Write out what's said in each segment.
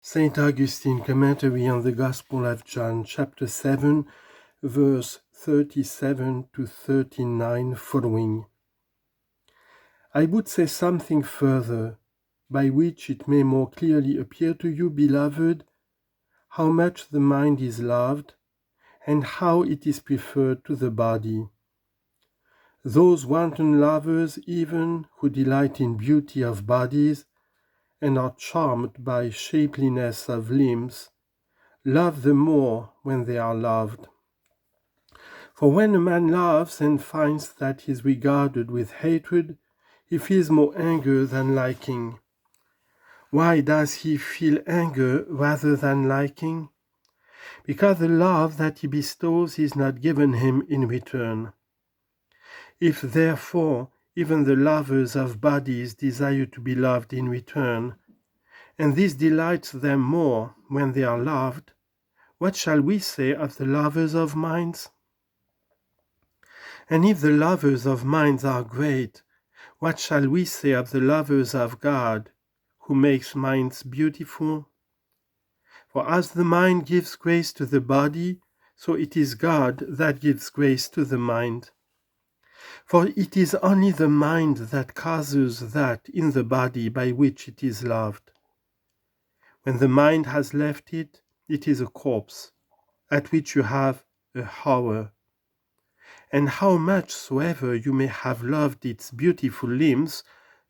Saint Augustine Commentary on the Gospel of John, chapter 7, verse 37 to 39 following. I would say something further, by which it may more clearly appear to you, beloved, how much the mind is loved, and how it is preferred to the body. Those wanton lovers even, who delight in beauty of bodies, and are charmed by shapeliness of limbs, love the more when they are loved. For when a man loves and finds that he is regarded with hatred, he feels more anger than liking. Why does he feel anger rather than liking? Because the love that he bestows is not given him in return. If therefore even the lovers of bodies desire to be loved in return, and this delights them more when they are loved, what shall we say of the lovers of minds? And if the lovers of minds are great, what shall we say of the lovers of God, who makes minds beautiful? For as the mind gives grace to the body, so it is God that gives grace to the mind. For it is only the mind that causes that in the body by which it is loved. When the mind has left it, it is a corpse, at which you have a horror. And how much soever you may have loved its beautiful limbs,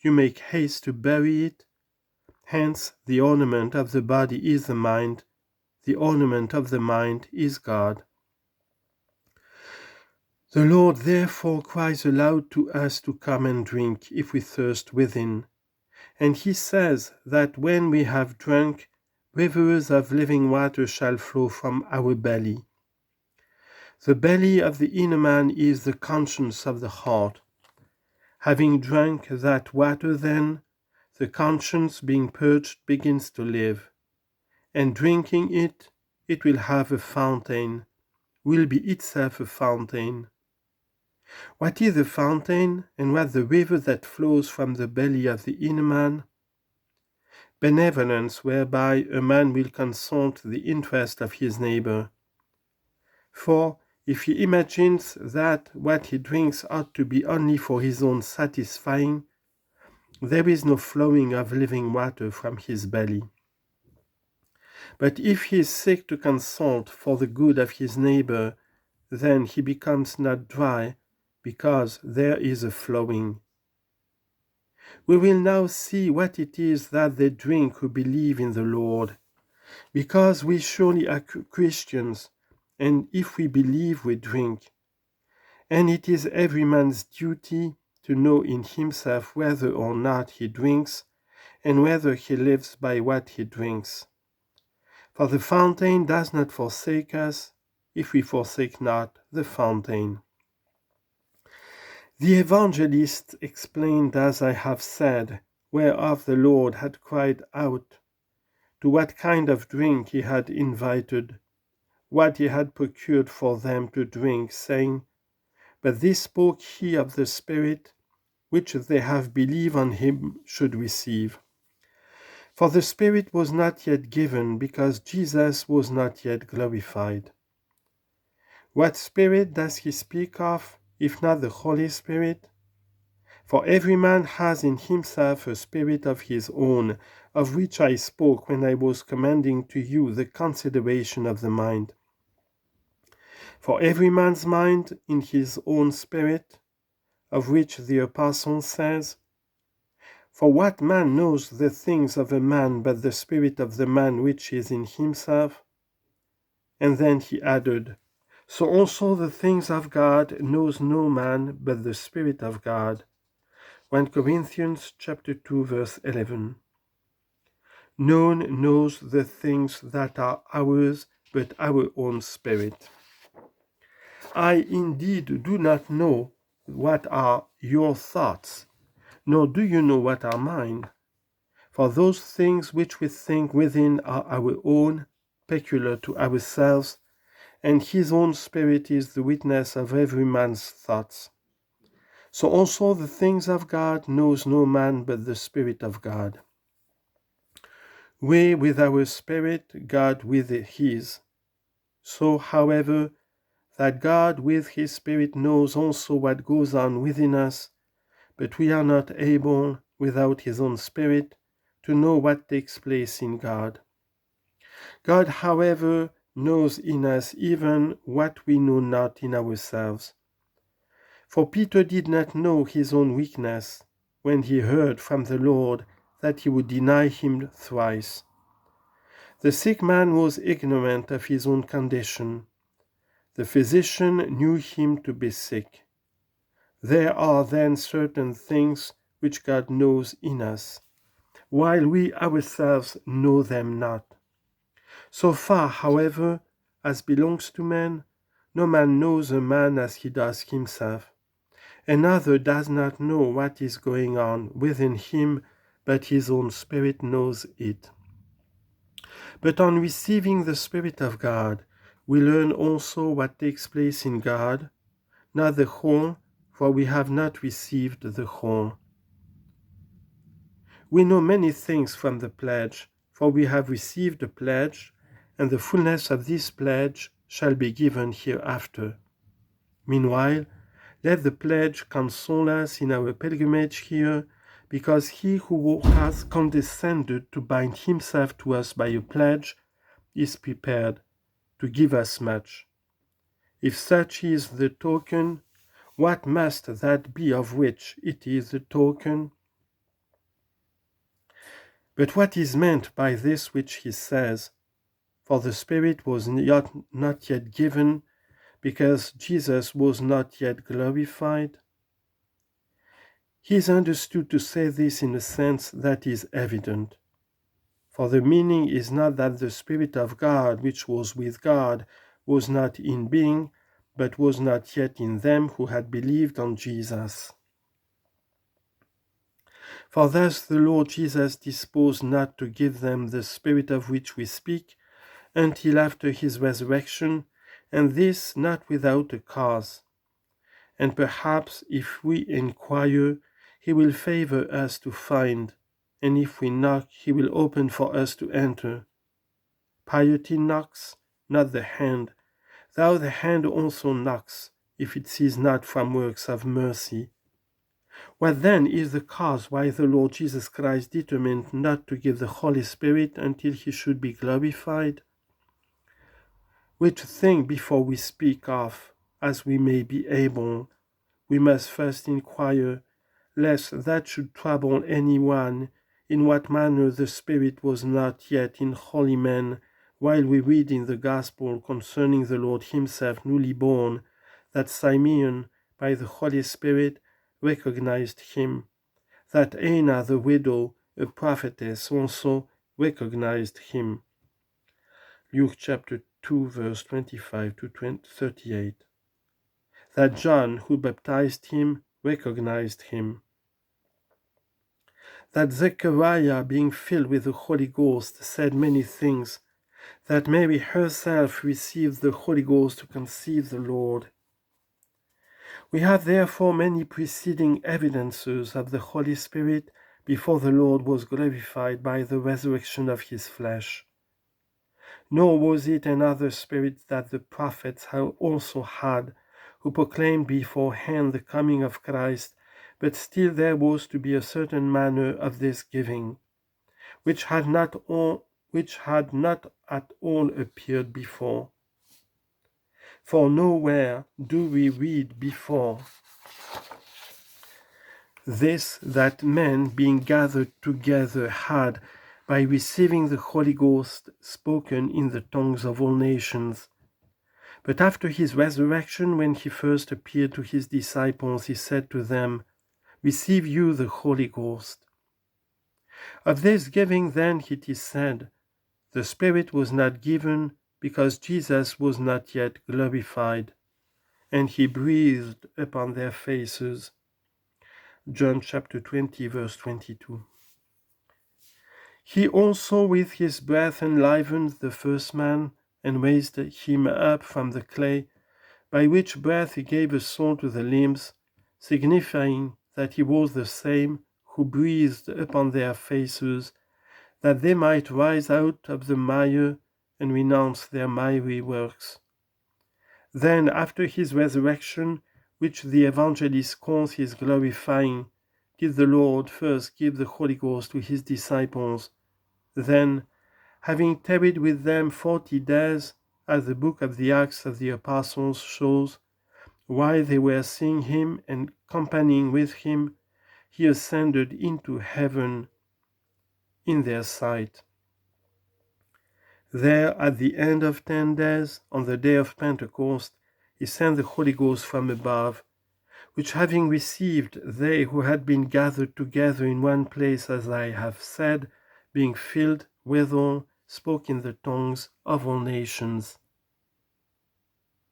you make haste to bury it. Hence the ornament of the body is the mind, the ornament of the mind is God. The Lord therefore cries aloud to us to come and drink, if we thirst within. And he says that when we have drunk, rivers of living water shall flow from our belly. The belly of the inner man is the conscience of the heart. Having drunk that water then, the conscience being purged begins to live, and drinking it, it will have a fountain, will be itself a fountain. What is a fountain, and what the river that flows from the belly of the inner man? Benevolence, whereby a man will consult the interest of his neighbor. For if he imagines that what he drinks ought to be only for his own satisfying, there is no flowing of living water from his belly. But if he is sick to consult for the good of his neighbor, then he becomes not dry, because there is a flowing. We will now see what it is that they drink who believe in the Lord, because we surely are Christians, and if we believe, we drink. And it is every man's duty to know in himself whether or not he drinks, and whether he lives by what he drinks. For the fountain does not forsake us, if we forsake not the fountain. The evangelist explained, as I have said, whereof the Lord had cried out, to what kind of drink he had invited, what he had procured for them to drink, saying, But this spoke he of the Spirit, which they have believed on him should receive. For the Spirit was not yet given, because Jesus was not yet glorified. What Spirit does he speak of, if not the Holy Spirit? For every man has in himself a spirit of his own, of which I spoke when I was commending to you the consideration of the mind. For every man's mind in his own spirit, of which the Apostle says, For what man knows the things of a man but the spirit of the man which is in himself? And then he added, So also the things of God knows no man but the Spirit of God. 1 Corinthians chapter 2, verse 11. None knows the things that are ours but our own spirit. I indeed do not know what are your thoughts, nor do you know what are mine. For those things which we think within are our own, peculiar to ourselves, and his own Spirit is the witness of every man's thoughts. So also the things of God knows no man but the Spirit of God. We with our spirit, God with his. So, however, that God with his Spirit knows also what goes on within us, but we are not able, without his own Spirit, to know what takes place in God. God, however, knows in us even what we know not in ourselves. For Peter did not know his own weakness when he heard from the Lord that he would deny him thrice. The sick man was ignorant of his own condition. The physician knew him to be sick. There are then certain things which God knows in us, while we ourselves know them not. So far, however, as belongs to man, no man knows a man as he does himself. Another does not know what is going on within him, but his own Spirit knows it. But on receiving the Spirit of God, we learn also what takes place in God, not the whole, for we have not received the whole. We know many things from the pledge, for we have received the pledge, and the fullness of this pledge shall be given hereafter. Meanwhile, let the pledge console us in our pilgrimage here, because he who has condescended to bind himself to us by a pledge is prepared to give us much. If such is the token, what must that be of which it is the token? But what is meant by this which he says, for the Spirit was not yet given, because Jesus was not yet glorified? He is understood to say this in a sense that is evident. For the meaning is not that the Spirit of God, which was with God, was not in being, but was not yet in them who had believed on Jesus. For thus the Lord Jesus disposed not to give them the Spirit of which we speak, until after his resurrection, and this not without a cause. And perhaps if we inquire, he will favor us to find, and if we knock, he will open for us to enter. Piety knocks, not the hand, though the hand also knocks, if it sees not from works of mercy. What then is the cause why the Lord Jesus Christ determined not to give the Holy Spirit until he should be glorified? Which thing before we speak of, as we may be able, we must first inquire, lest that should trouble any one, in what manner the Spirit was not yet in holy men, while we read in the Gospel concerning the Lord himself newly born, that Simeon, by the Holy Spirit, recognized him, that Anna the widow, a prophetess, also recognized him. Luke chapter 2, verse 25 to 38. That John, who baptized him, recognized him. That Zechariah, being filled with the Holy Ghost, said many things. That Mary herself received the Holy Ghost to conceive the Lord. We have therefore many preceding evidences of the Holy Spirit before the Lord was glorified by the resurrection of his flesh. Nor was it another spirit that the prophets also had, who proclaimed beforehand the coming of Christ, but still there was to be a certain manner of this giving, which had not at all appeared before. For nowhere do we read before this, that men being gathered together had, by receiving the Holy Ghost, spoken in the tongues of all nations. But after his resurrection, when he first appeared to his disciples, he said to them, Receive you the Holy Ghost. Of this giving then it is said, The Spirit was not given because Jesus was not yet glorified, and he breathed upon their faces. John chapter 20, verse 22. He also with his breath enlivened the first man, and raised him up from the clay, by which breath he gave a soul to the limbs, signifying that he was the same who breathed upon their faces that they might rise out of the mire and renounce their miry works. Then, after his resurrection, which the evangelist calls his glorifying, did the Lord first give the Holy Ghost to his disciples. Then, having tarried with them 40 days, as the book of the Acts of the Apostles shows, while they were seeing him and companying with him, he ascended into heaven in their sight. There, at the end of 10 days, on the day of Pentecost, he sent the Holy Ghost from above, which having received, they who had been gathered together in one place, as I have said, being filled withal, spoke in the tongues of all nations.